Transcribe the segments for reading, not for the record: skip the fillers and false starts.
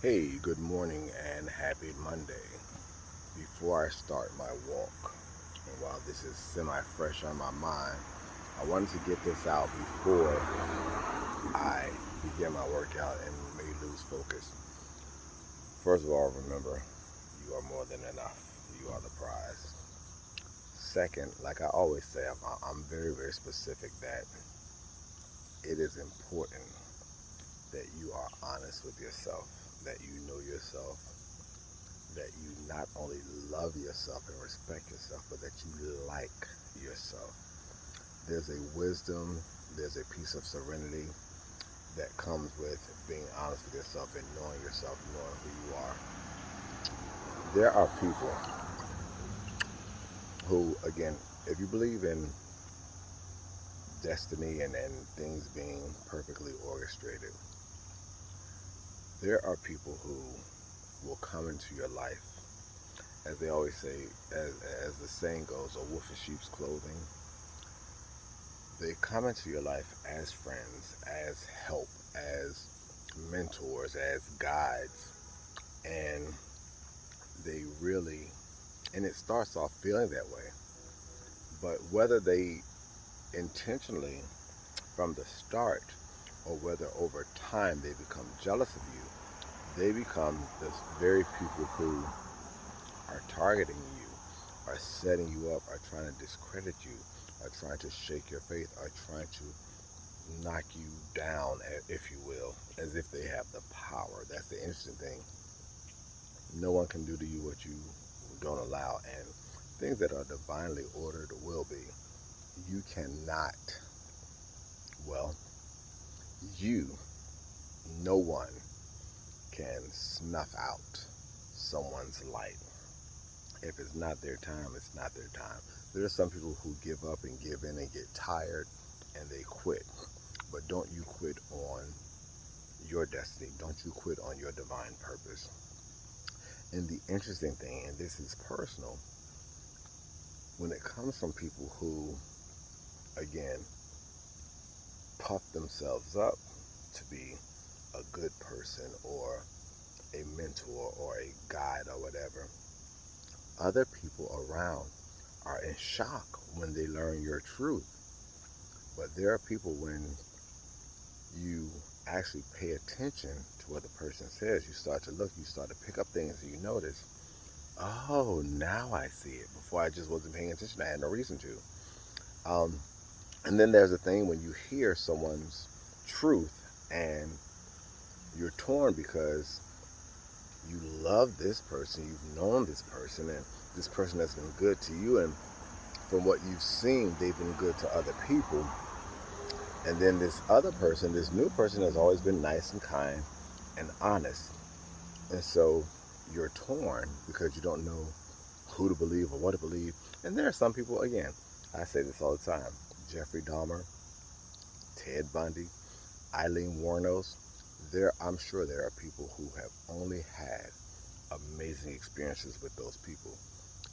Hey, good morning and happy Monday. Before I start my walk, and while this is semi fresh on my mind, I wanted to get this out before I begin my workout and may lose focus. First of all, remember, you are more than enough. You are the prize. Second, like I always say, I'm very, very specific that it is important that you are honest with yourself, that you know yourself, that you not only love yourself and respect yourself, but that you like yourself. There's a wisdom, there's a piece of serenity that comes with being honest with yourself and knowing yourself, knowing who you are. There are people who, again, if you believe in destiny and things being perfectly orchestrated, there are people who will come into your life, as they always say, as the saying goes, a wolf in sheep's clothing. They come into your life as friends, as help, as mentors, as guides, and they really, and it starts off feeling that way. But whether they intentionally from the start or whether over time they become jealous of you, they become the very people who are targeting you, are setting you up, are trying to discredit you, are trying to shake your faith, are trying to knock you down, if you will, as if they have the power. That's the interesting thing. No one can do to you what you don't allow, and things that are divinely ordered will be. You cannot, well, you, no one can snuff out someone's light. If it's not their time, it's not their time. There are some people who give up and give in and get tired and they quit. But don't you quit on your destiny. Don't you quit on your divine purpose. And the interesting thing, and this is personal, when it comes from people who, again, puff themselves up to be a good person or a mentor or a guide or whatever, other people around are in shock when they learn your truth. But there are people when you actually pay attention to what the person says, you start to look, you start to pick up things and you notice, oh, now I see it. Before I just wasn't paying attention. I had no reason to. Um, and then there's a thing when you hear someone's truth and you're torn because you love this person, you've known this person, and this person has been good to you, and from what you've seen, they've been good to other people. And then this other person, this new person, has always been nice and kind and honest. And so you're torn because you don't know who to believe or what to believe. And there are some people, again, I say this all the time, Jeffrey Dahmer, Ted Bundy, Eileen Wuornos. I'm sure there are people who have only had amazing experiences with those people.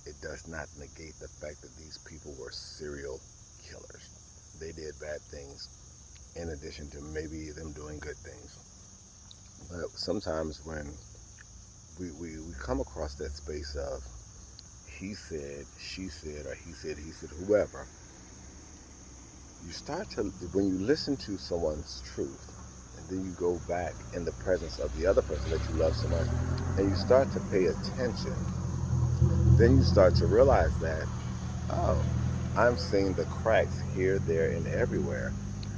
It does not negate the fact that these people were serial killers. They did bad things in addition to maybe them doing good things. But sometimes when we come across that space of he said, she said, or he said, whoever, you start to, when you listen to someone's truth, and then you go back in the presence of the other person that you love so much, and you start to pay attention, then you start to realize that, oh, I'm seeing the cracks here, there, and everywhere.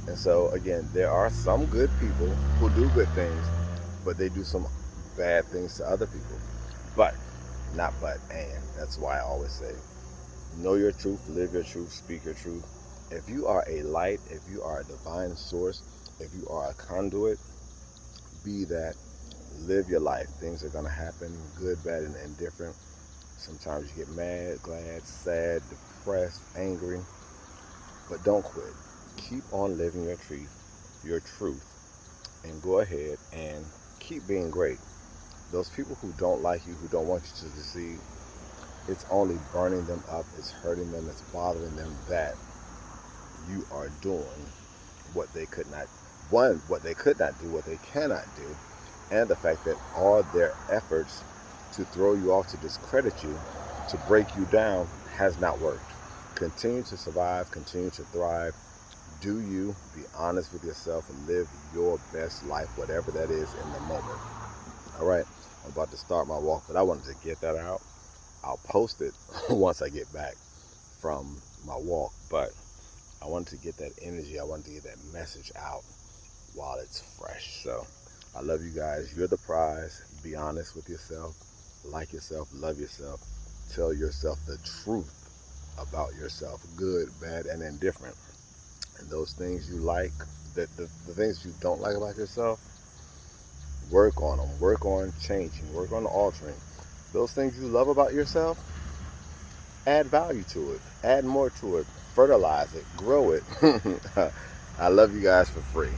And so, again, there are some good people who do good things, but they do some bad things to other people. But, not but, and. That's why I always say, know your truth, live your truth, speak your truth. If you are a light, if you are a divine source, if you are a conduit, be that, live your life. Things are going to happen, good, bad, and indifferent. Sometimes you get mad, glad, sad, depressed, angry, but don't quit. Keep on living your truth, and go ahead and keep being great. Those people who don't like you, who don't want you to succeed, it's only burning them up, it's hurting them, it's bothering them that you are doing what they could not, one, what they could not do, what they cannot do, and the fact that all their efforts to throw you off, to discredit you, to break you down has not worked. Continue to survive, continue to thrive. Do you, be honest with yourself, and live your best life, whatever that is in the moment. All right, I'm about to start my walk, but I wanted to get that out. I'll post it once I get back from my walk, but I wanted to get that energy, I wanted to get that message out while it's fresh. So I love you guys. You're the prize. Be honest with yourself, like yourself, love yourself, tell yourself the truth about yourself, good, bad, and indifferent. And those things you like, the things you don't like about yourself, work on them, work on changing, work on altering. Those things you love about yourself, add value to it, add more to it, fertilize it, grow it. I love you guys for free.